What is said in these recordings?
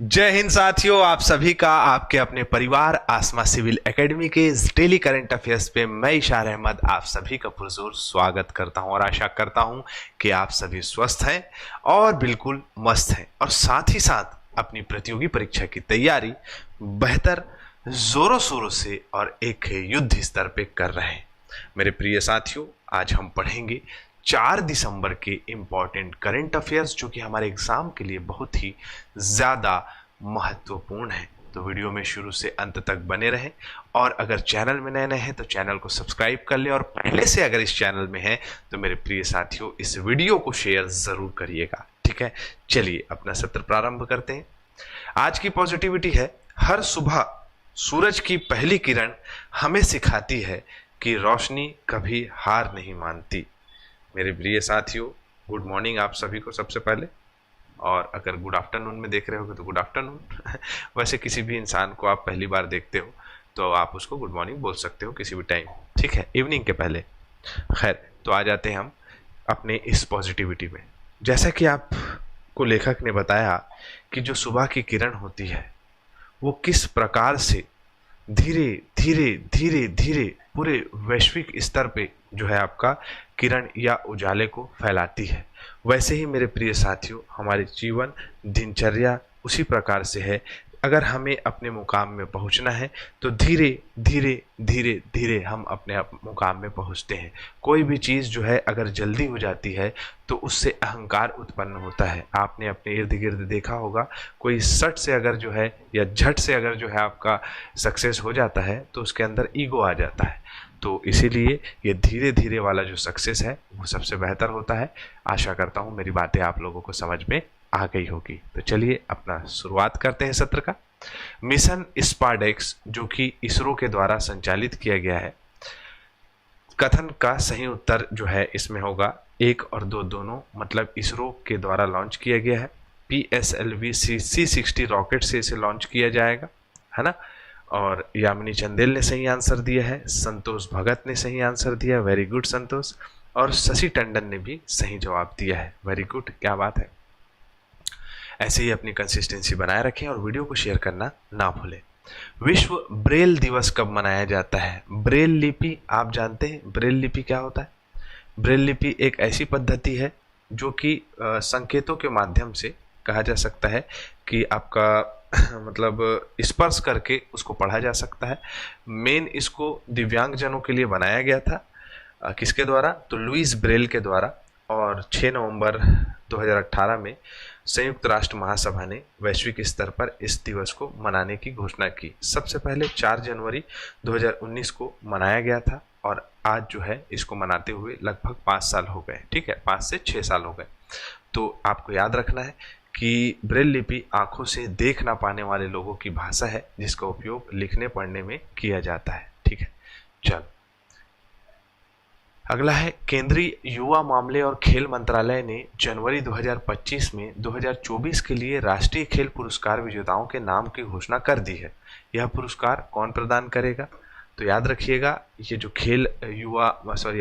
जय हिंद साथियों, आप सभी का आपके अपने परिवार आसमा सिविल एकेडमी के इस डेली करंट अफेयर्स पे मैं इशार अहमद आप सभी का पुरजोर स्वागत करता हूं और आशा करता हूं कि आप सभी स्वस्थ हैं और बिल्कुल मस्त हैं और साथ ही साथ अपनी प्रतियोगी परीक्षा की तैयारी बेहतर जोरों शोरों से और एक युद्ध स्तर पे कर रहे हैं। मेरे प्रिय साथियों, आज हम पढ़ेंगे 4 दिसंबर के इम्पॉर्टेंट करंट अफेयर्स जो कि हमारे एग्जाम के लिए बहुत ही ज़्यादा महत्वपूर्ण है। तो वीडियो में शुरू से अंत तक बने रहें और अगर चैनल में नए हैं तो चैनल को सब्सक्राइब कर लें और पहले से अगर इस चैनल में हैं तो मेरे प्रिय साथियों इस वीडियो को शेयर ज़रूर करिएगा। ठीक है, चलिए अपना सत्र प्रारंभ करते हैं। आज की पॉजिटिविटी है, हर सुबह सूरज की पहली किरण हमें सिखाती है कि रोशनी कभी हार नहीं मानती। मेरे प्रिय साथियों, गुड मॉर्निंग आप सभी को सबसे पहले, और अगर गुड आफ्टरनून में देख रहे होगे तो गुड आफ्टरनून। वैसे किसी भी इंसान को आप पहली बार देखते हो तो आप उसको गुड मॉर्निंग बोल सकते हो किसी भी टाइम, ठीक है, इवनिंग के पहले। खैर, तो आ जाते हैं हम अपने इस पॉजिटिविटी में। जैसा कि आपको लेखक ने बताया कि जो सुबह की किरण होती है वो किस प्रकार से धीरे धीरे धीरे धीरे पूरे वैश्विक स्तर पे जो है आपका किरण या उजाले को फैलाती है, वैसे ही मेरे प्रिय साथियों हमारे जीवन दिनचर्या उसी प्रकार से है। अगर हमें अपने मुकाम में पहुंचना है तो धीरे धीरे धीरे धीरे हम अपने मुकाम में पहुंचते हैं। कोई भी चीज़ जो है अगर जल्दी हो जाती है तो उससे अहंकार उत्पन्न होता है। आपने अपने इर्द गिर्द देखा होगा, कोई सट से अगर जो है या झट से अगर जो है आपका सक्सेस हो जाता है तो उसके अंदर ईगो आ जाता है। तो इसीलिए ये धीरे धीरे वाला जो सक्सेस है वो सबसे बेहतर होता है। आशा करता हूँ मेरी बातें आप लोगों को समझ में आ गई होगी। तो चलिए अपना शुरुआत करते हैं सत्र का। मिशन स्पारडेक्स जो कि इसरो के द्वारा संचालित किया गया है, कथन का सही उत्तर जो है इसमें होगा 1 और 2 दोनों, मतलब इसरो के द्वारा लॉन्च किया गया है। PSLV C60 रॉकेट से इसे लॉन्च किया जाएगा, है ना। और यामिनी चंदेल ने सही आंसर दिया है, संतोष भगत ने सही आंसर दिया, वेरी गुड संतोष, और शशि टंडन ने भी सही जवाब दिया है, वेरी गुड, क्या बात है। ऐसे ही अपनी कंसिस्टेंसी बनाए रखें और वीडियो को शेयर करना ना भूलें। विश्व ब्रेल दिवस कब मनाया जाता है? ब्रेल लिपि आप जानते हैं, ब्रेल लिपि क्या होता है? ब्रेल लिपि एक ऐसी पद्धति है जो कि संकेतों के माध्यम से कहा जा सकता है कि आपका मतलब स्पर्श करके उसको पढ़ा जा सकता है। मेन इसको दिव्यांगजनों के लिए बनाया गया था, किसके द्वारा? तो लुईस ब्रेल के द्वारा। और 6 नवंबर 2018 में संयुक्त राष्ट्र महासभा ने वैश्विक स्तर पर इस दिवस को मनाने की घोषणा की। सबसे पहले 4 जनवरी 2019 को मनाया गया था और आज जो है इसको मनाते हुए लगभग 5 साल हो गए, ठीक है, 5 से 6 साल हो गए। तो आपको याद रखना है कि ब्रेल लिपि आंखों से देख ना पाने वाले लोगों की भाषा है जिसका उपयोग लिखने पढ़ने में किया जाता है, ठीक है। चलो अगला है, केंद्रीय युवा मामले और खेल मंत्रालय ने जनवरी 2025 में 2024 के लिए राष्ट्रीय खेल पुरस्कार विजेताओं के नाम की घोषणा कर दी है। यह पुरस्कार कौन प्रदान करेगा? तो याद रखिएगा, ये जो खेल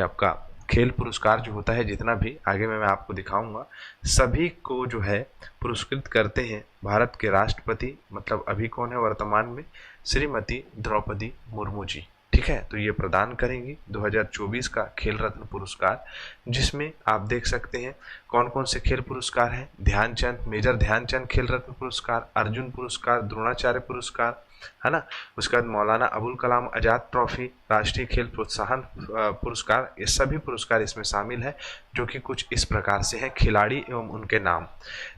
आपका खेल पुरस्कार जो होता है, जितना भी आगे मैं आपको दिखाऊंगा, सभी को जो है पुरस्कृत करते हैं भारत के राष्ट्रपति, मतलब अभी कौन है वर्तमान में? श्रीमती द्रौपदी मुर्मू जी, ठीक है। तो ये प्रदान करेंगी 2024 का खेल रत्न पुरस्कार, जिसमें आप देख सकते हैं कौन कौन से खेल पुरस्कार हैं। ध्यानचंद, मेजर ध्यानचंद खेल रत्न पुरस्कार, अर्जुन पुरस्कार, द्रोणाचार्य पुरस्कार, है ना। उसके बाद मौलाना अबुल कलाम आजाद ट्रॉफी, राष्ट्रीय खेल प्रोत्साहन पुरस्कार, ये सभी पुरस्कार इसमें शामिल है, जो कि कुछ इस प्रकार से है, खिलाड़ी एवं उनके नाम।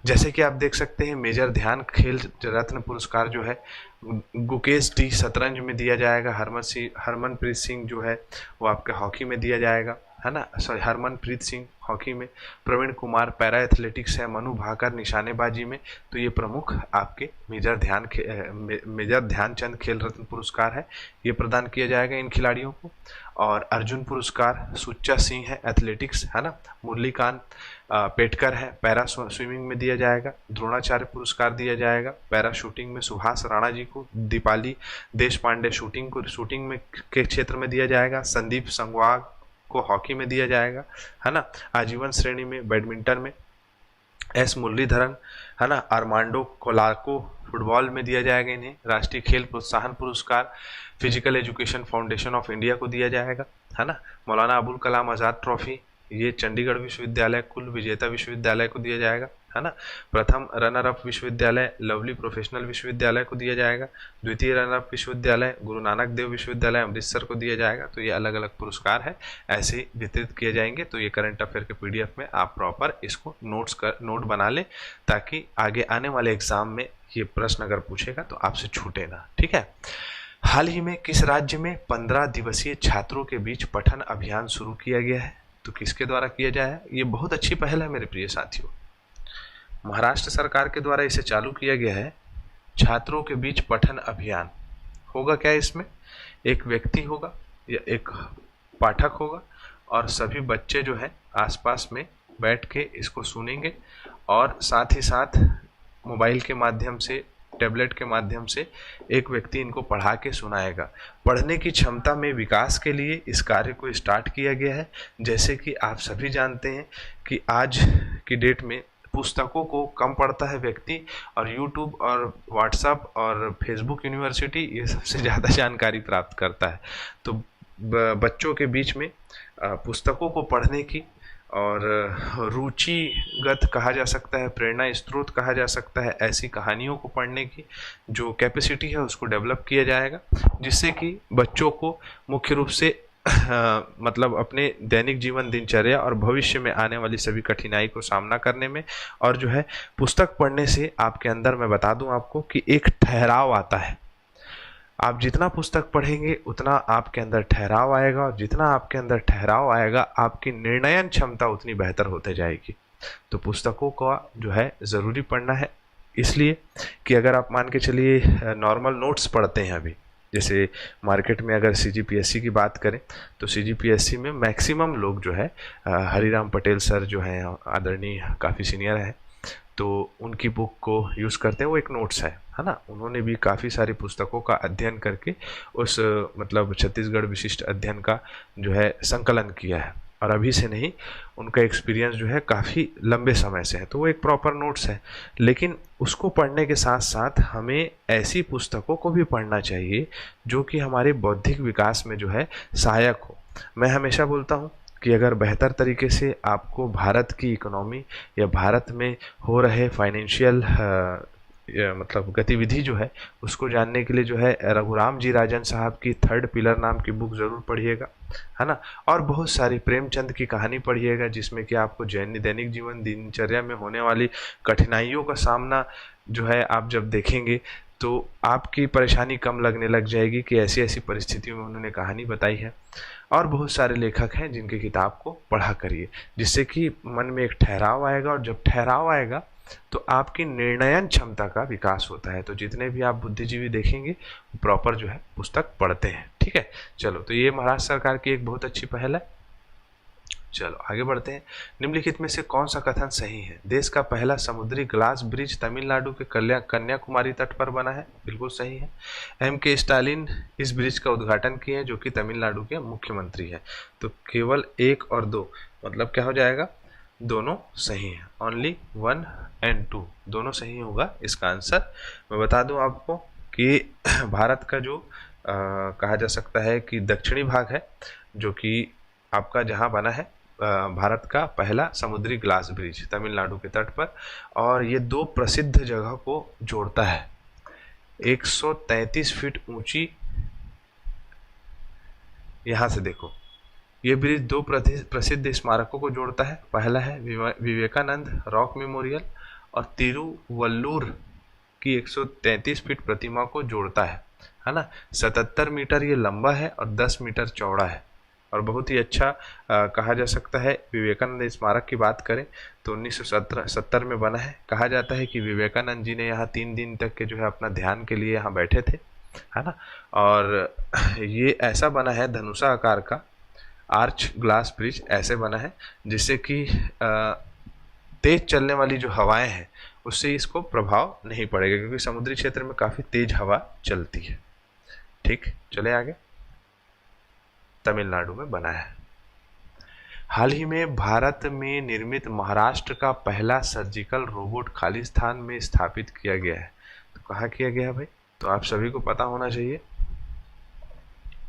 जैसे कि आप देख सकते हैं, मेजर ध्यान खेल रत्न पुरस्कार जो है गुकेश डी शतरंज में दिया जाएगा, हरमनप्रीत सिंह जो है वो आपके हॉकी में दिया जाएगा, है ना, सॉरी हरमनप्रीत सिंह हॉकी में, प्रवीण कुमार पैरा एथलेटिक्स है, मनु भाकर निशानेबाजी में। तो ये प्रमुख आपके मेजर ध्यानचंद खेल रत्न पुरस्कार है, ये प्रदान किया जाएगा इन खिलाड़ियों को। और अर्जुन पुरस्कार सुच्चा सिंह है एथलेटिक्स, है ना, मुरलीकांत पेटकर है पैरा स्विमिंग में दिया जाएगा। द्रोणाचार्य पुरस्कार दिया जाएगा पैरा शूटिंग में सुभाष राणा जी को। दीपाली देश पांडे शूटिंग में के क्षेत्र में दिया जाएगा। संदीप संगवाग को हॉकी में दिया जाएगा, है ना। आजीवन श्रेणी में बैडमिंटन में एस मुरलीधरन, है ना, आर्मांडो कोलाको, फुटबॉल में दिया जाएगा इन्हें राष्ट्रीय खेल प्रोत्साहन पुरस्कार, physical education foundation of India को दिया जाएगा, है ना। मौलाना अबुल कलाम आज़ाद ट्रॉफी, ये चंडीगढ़ विश्वविद्यालय कुल विजेता विश्वविद्यालय को दिया जाएगा, है ना। प्रथम रनर अप विश्वविद्यालय लवली प्रोफेशनल विश्वविद्यालय को दिया जाएगा, द्वितीय रनर अप विश्वविद्यालय गुरु नानक देव विश्वविद्यालय अमृतसर को दिया जाएगा। तो ये अलग अलग पुरस्कार है, ऐसे ही वितरित किए जाएंगे। तो ये करंट अफेयर के पीडीएफ में आप प्रॉपर इसको नोट बना लें, ताकि आगे आने वाले एग्जाम में ये प्रश्न अगर पूछेगा तो आपसे छूटे ना, ठीक है। हाल ही में किस राज्य में 15 दिवसीय छात्रों के बीच पठन अभियान शुरू किया गया है? तो किसके द्वारा किया जाए? ये बहुत अच्छी पहल है मेरे प्रिय साथियों, महाराष्ट्र सरकार के द्वारा इसे चालू किया गया है। छात्रों के बीच पठन अभियान होगा क्या? इसमें एक व्यक्ति होगा या एक पाठक होगा और सभी बच्चे जो है आसपास में बैठ के इसको सुनेंगे और साथ ही साथ मोबाइल के माध्यम से, टैबलेट के माध्यम से एक व्यक्ति इनको पढ़ा के सुनाएगा। पढ़ने की क्षमता में विकास के लिए इस कार्य को स्टार्ट किया गया है। जैसे कि आप सभी जानते हैं कि आज की डेट में पुस्तकों को कम पढ़ता है व्यक्ति, और यूट्यूब और व्हाट्सएप और फेसबुक यूनिवर्सिटी ये सबसे ज़्यादा जानकारी प्राप्त करता है। तो बच्चों के बीच में पुस्तकों को पढ़ने की और रुचिगत कहा जा सकता है, प्रेरणा स्रोत कहा जा सकता है, ऐसी कहानियों को पढ़ने की जो कैपेसिटी है उसको डेवलप किया जाएगा, जिससे कि बच्चों को मुख्य रूप से मतलब अपने दैनिक जीवन दिनचर्या और भविष्य में आने वाली सभी कठिनाई को सामना करने में, और जो है पुस्तक पढ़ने से आपके अंदर, मैं बता दूं आपको कि एक ठहराव आता है। आप जितना पुस्तक पढ़ेंगे उतना आपके अंदर ठहराव आएगा, और जितना आपके अंदर ठहराव आएगा आपकी निर्णयन क्षमता उतनी बेहतर होते जाएगी। तो पुस्तकों का जो है ज़रूरी पढ़ना है, इसलिए कि अगर आप मान के चलिए नॉर्मल नोट्स पढ़ते हैं अभी, जैसे मार्केट में अगर सीजीपीएससी की बात करें तो सीजीपीएससी में मैक्सिमम लोग जो है हरिराम पटेल सर जो हैं आदरणीय, काफ़ी सीनियर है, तो उनकी बुक को यूज़ करते हैं। वो एक नोट्स है ना। उन्होंने भी काफ़ी सारी पुस्तकों का अध्ययन करके उस मतलब छत्तीसगढ़ विशिष्ट अध्ययन का जो है संकलन किया है, और अभी से नहीं, उनका एक्सपीरियंस जो है काफ़ी लंबे समय से है, तो वो एक प्रॉपर नोट्स है। लेकिन उसको पढ़ने के साथ साथ हमें ऐसी पुस्तकों को भी पढ़ना चाहिए जो कि हमारे बौद्धिक विकास में जो है सहायक हो। मैं हमेशा बोलता हूँ कि अगर बेहतर तरीके से आपको भारत की इकोनॉमी या भारत में हो रहे फाइनेंशियल मतलब गतिविधि जो है उसको जानने के लिए जो है रघुराम जी राजन साहब की थर्ड पिलर नाम की बुक ज़रूर पढ़िएगा, है ना। और बहुत सारी प्रेमचंद की कहानी पढ़िएगा, जिसमें कि आपको दैनिक जीवन दिनचर्या में होने वाली कठिनाइयों का सामना जो है आप जब देखेंगे तो आपकी परेशानी कम लगने लग जाएगी कि ऐसी ऐसी परिस्थितियों में उन्होंने कहानी बताई है। और बहुत सारे लेखक हैं जिनकी किताब को पढ़ा करिए, जिससे कि मन में एक ठहराव आएगा, और जब ठहराव आएगा तो आपकी निर्णयन क्षमता का विकास होता है। तो जितने भी आप बुद्धिजीवी देखेंगे प्रॉपर जो है पुस्तक पढ़ते हैं, ठीक है। चलो, तो ये महाराष्ट्र सरकार की एक बहुत अच्छी पहल है। चलो आगे बढ़ते हैं। निम्नलिखित में से कौन सा कथन सही है? देश का पहला समुद्री ग्लास ब्रिज तमिलनाडु के कन्याकुमारी तट पर बना है। बिल्कुल सही है। M.K. स्टालिन इस ब्रिज का उद्घाटन किए हैं, जो कि तमिलनाडु के मुख्यमंत्री है। तो केवल 1 और 2 मतलब क्या हो जाएगा? दोनों सही है। ओनली 1 and 2 दोनों सही होगा इसका आंसर। मैं बता दूं आपको कि भारत का जो कहा जा सकता है कि दक्षिणी भाग है, जो कि आपका जहां बना है भारत का पहला समुद्री ग्लास ब्रिज तमिलनाडु के तट पर, और ये 2 प्रसिद्ध जगह को जोड़ता है। 133 फीट ऊंची, यहां से देखो, ये ब्रिज 2 प्रसिद्ध स्मारकों को जोड़ता है। पहला है विवेकानंद रॉक मेमोरियल, और तिरुवल्लुर की 133 फीट प्रतिमा को जोड़ता है ना। 77 मीटर ये लंबा है और 10 मीटर चौड़ा है, और बहुत ही अच्छा कहा जा सकता है। विवेकानंद स्मारक की बात करें तो 1970 में बना है। कहा जाता है कि विवेकानंद जी ने यहाँ 3 दिन तक के जो है अपना ध्यान के लिए यहाँ बैठे थे, है ना। और ये ऐसा बना है, धनुषा आकार का आर्च ग्लास ब्रिज ऐसे बना है, जिससे कि तेज चलने वाली जो हवाएं हैं उससे इसको प्रभाव नहीं पड़ेगा, क्योंकि समुद्री क्षेत्र में काफ़ी तेज हवा चलती है। ठीक, चले आगे। तमिलनाडु में बना है। हाल ही में भारत में निर्मित महाराष्ट्र का पहला सर्जिकल रोबोट खालिस्तान में स्थापित किया गया है। तो कहाँ किया गया है भाई? तो आप सभी को पता होना चाहिए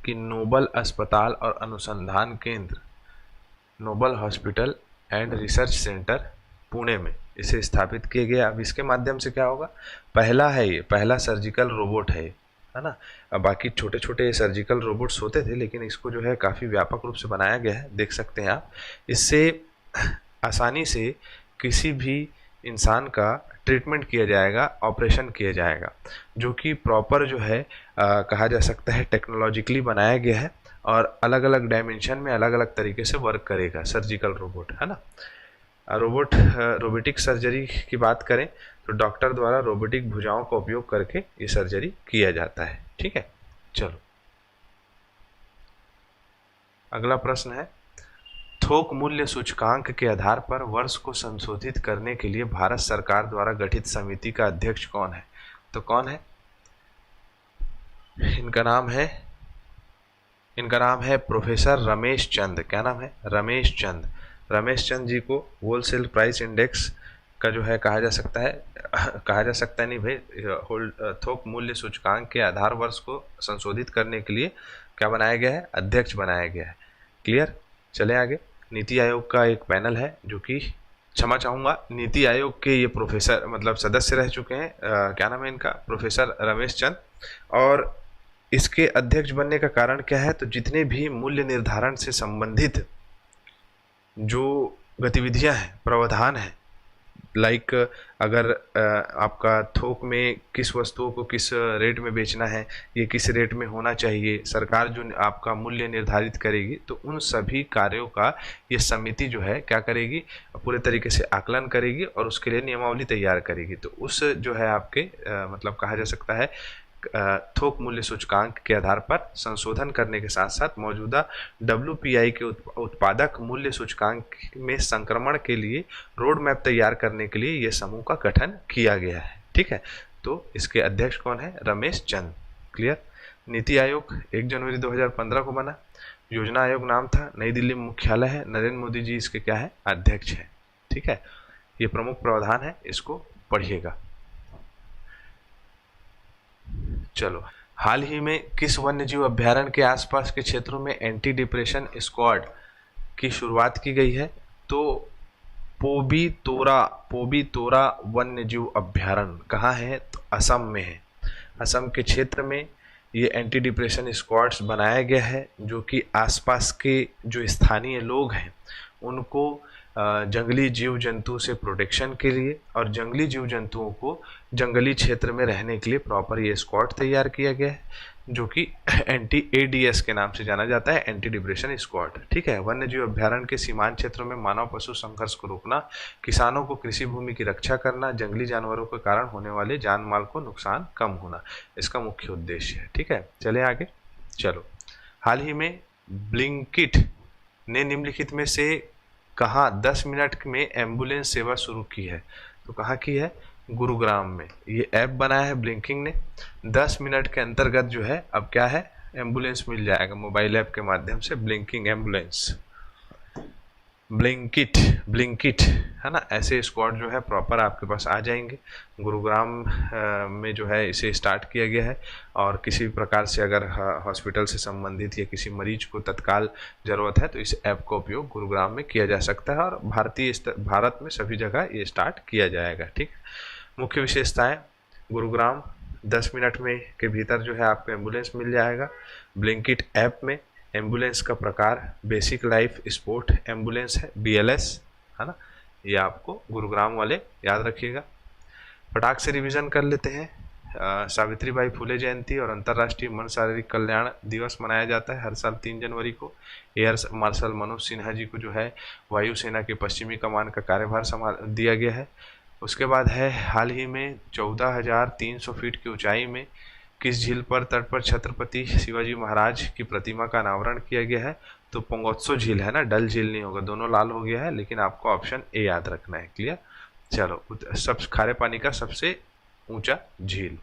कि नोबल अस्पताल और अनुसंधान केंद्र, Noble hospital and research centre Pune में इसे स्थापित किया गया। अब इसके माध्यम से क्या होगा? पहला है, ये पहला सर्जिकल रोबोट है ना। अब बाकी छोटे छोटे सर्जिकल रोबोट्स होते थे, लेकिन इसको जो है काफ़ी व्यापक रूप से बनाया गया है, देख सकते हैं आप। इससे आसानी से किसी भी इंसान का ट्रीटमेंट किया जाएगा, ऑपरेशन किया जाएगा, जो कि प्रॉपर जो है कहा जा सकता है टेक्नोलॉजिकली बनाया गया है और अलग अलग डायमेंशन में अलग अलग तरीके से वर्क करेगा सर्जिकल रोबोट, है ना। रोबोटिक सर्जरी की बात करें तो डॉक्टर द्वारा रोबोटिक भुजाओं का उपयोग करके ये सर्जरी किया जाता है। ठीक है, चलो अगला प्रश्न है, थोक मूल्य सूचकांक के आधार पर वर्ष को संशोधित करने के लिए भारत सरकार द्वारा गठित समिति का अध्यक्ष कौन है? तो कौन है? इनका नाम है प्रोफेसर रमेश चंद। क्या नाम है? रमेश चंद। रमेश चंद जी को होलसेल प्राइस इंडेक्स का जो है कहा जा सकता है नहीं भाई, थोक मूल्य सूचकांक के आधार वर्ष को संशोधित करने के लिए क्या बनाया गया है? अध्यक्ष बनाया गया है। क्लियर, चले आगे। नीति आयोग का एक पैनल है जो कि, क्षमा चाहूँगा, नीति आयोग के ये प्रोफेसर मतलब सदस्य रह चुके हैं। क्या नाम है इनका? प्रोफेसर रमेश चंद। और इसके अध्यक्ष बनने का कारण क्या है? तो जितने भी मूल्य निर्धारण से संबंधित जो गतिविधियां हैं, प्रावधान है, लाइक अगर आपका थोक में किस वस्तुओं को किस रेट में बेचना है, ये किस रेट में होना चाहिए, सरकार जो आपका मूल्य निर्धारित करेगी, तो उन सभी कार्यों का ये समिति जो है क्या करेगी? पूरे तरीके से आकलन करेगी और उसके लिए नियमावली तैयार करेगी। तो उस जो है आपके मतलब कहा जा सकता है थोक मूल्य सूचकांक के आधार पर संशोधन करने के साथ साथ मौजूदा WPI के उत्पादक मूल्य सूचकांक में संक्रमण के लिए रोड मैप तैयार करने के लिए यह समूह का गठन किया गया है। ठीक है, तो इसके अध्यक्ष कौन है? रमेश चंद। क्लियर। नीति आयोग 1 जनवरी 2015 को बना। योजना आयोग नाम था, नई दिल्ली में मुख्यालय है, नरेंद्र मोदी जी इसके क्या है? अध्यक्ष है। ठीक है, ये प्रमुख प्रावधान है, इसको पढ़िएगा। चलो, हाल ही में किस वन्यजीव अभ्यारण्य के आसपास के क्षेत्रों में एंटी डिप्रेशन स्क्वाड की शुरुआत की गई है? तो पोबीतोरा वन्यजीव अभ्यारण्य कहाँ है? तो असम में है। असम के क्षेत्र में ये एंटी डिप्रेशन स्क्वाड्स बनाया गया है, जो कि आसपास के जो स्थानीय लोग हैं उनको जंगली जीव जंतु से प्रोटेक्शन के लिए और जंगली जीव जंतुओं को जंगली क्षेत्र में रहने के लिए प्रॉपर ये स्क्वाड तैयार किया गया है, जो कि ADS के नाम से जाना जाता है, एंटी डिप्रेशन स्क्वाड। ठीक है, वन्य जीव अभ्यारण्य के सीमांत क्षेत्रों में मानव पशु संघर्ष को रोकना, किसानों को कृषि भूमि की रक्षा करना, जंगली जानवरों के कारण होने वाले जान माल को नुकसान कम होना, इसका मुख्य उद्देश्य है। ठीक है, चले आगे। चलो, हाल ही में ब्लिंकिट ने निम्नलिखित में से कहाँ 10 मिनट में एम्बुलेंस सेवा शुरू की है? तो कहाँ की है? गुरुग्राम में। ये ऐप बनाया है ब्लिंकिंग ने। 10 मिनट के अंतर्गत जो है अब क्या है? एम्बुलेंस मिल जाएगा मोबाइल ऐप के माध्यम से। ब्लिंकिंग एम्बुलेंस, ब्लिंकिट है ना। ऐसे स्क्वाड जो है प्रॉपर आपके पास आ जाएंगे। गुरुग्राम में जो है इसे स्टार्ट किया गया है और किसी प्रकार से अगर हॉस्पिटल से संबंधित या किसी मरीज को तत्काल ज़रूरत है तो इस ऐप का उपयोग गुरुग्राम में किया जा सकता है और भारत में सभी जगह ये स्टार्ट किया जाएगा। ठीक, मुख्य विशेषताएं, गुरुग्राम 10 मिनट में के भीतर जो है आपको एम्बुलेंस मिल जाएगा। ब्लिंकिट ऐप में एम्बुलेंस का प्रकार बेसिक लाइफ सपोर्ट एम्बुलेंस है, BLS, है ना। ये आपको गुरुग्राम वाले याद रखिएगा। फटाक से रिवीजन कर लेते हैं। सावित्रीबाई फुले जयंती और अंतर्राष्ट्रीय मन शारीरिक कल्याण दिवस मनाया जाता है हर साल 3 जनवरी को। एयर मार्शल मनोज सिन्हा जी को जो है वायुसेना के पश्चिमी कमान का कार्यभार संभाल दिया गया है। उसके बाद है हाल ही में 14,300 फीट की ऊंचाई में किस झील पर तट पर छत्रपति शिवाजी महाराज की प्रतिमा का अनावरण किया गया है? तो पंगोत्सो झील है ना, डल झील नहीं होगा, दोनों लाल हो गया है, लेकिन आपको ऑप्शन ए याद रखना है। क्लियर। चलो, सब खारे पानी का सबसे ऊंचा झील।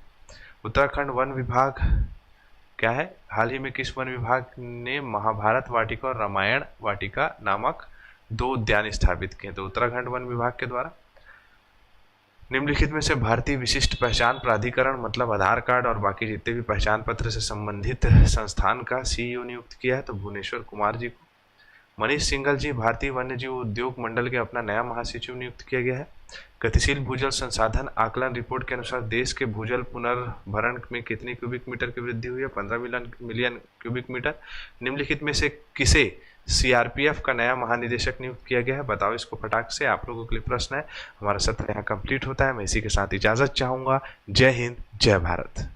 उत्तराखंड वन विभाग क्या है? हाल ही में किस वन विभाग ने महाभारत वाटिका और रामायण वाटिका नामक 2 उद्यान स्थापित किए? तो उत्तराखंड वन विभाग के द्वारा। निम्नलिखित में से भारतीय विशिष्ट पहचान प्राधिकरण मतलब आधार कार्ड और बाकी जितने भी पहचान पत्र से संबंधित संस्थान का सीईओ नियुक्त किया है? तो भुवनेश्वर कुमार जी को। मनीष सिंघल जी भारतीय वन्यजीव उद्योग मंडल के अपना नया महासचिव नियुक्त किया गया है। गतिशील भूजल संसाधन आकलन रिपोर्ट के अनुसार देश के भूजल पुनर्भरण में कितनी क्यूबिक मीटर की वृद्धि हुई है? 15 मिलियन क्यूबिक मीटर। निम्नलिखित में से किसे सीआरपीएफ का नया महानिदेशक नियुक्त किया गया है? बताओ इसको फटाक से। आप लोगों के लिए प्रश्न है। हमारा सत्र यहाँ कंप्लीट होता है। मैं इसी के साथ इजाजत चाहूंगा। जय हिंद, जय भारत।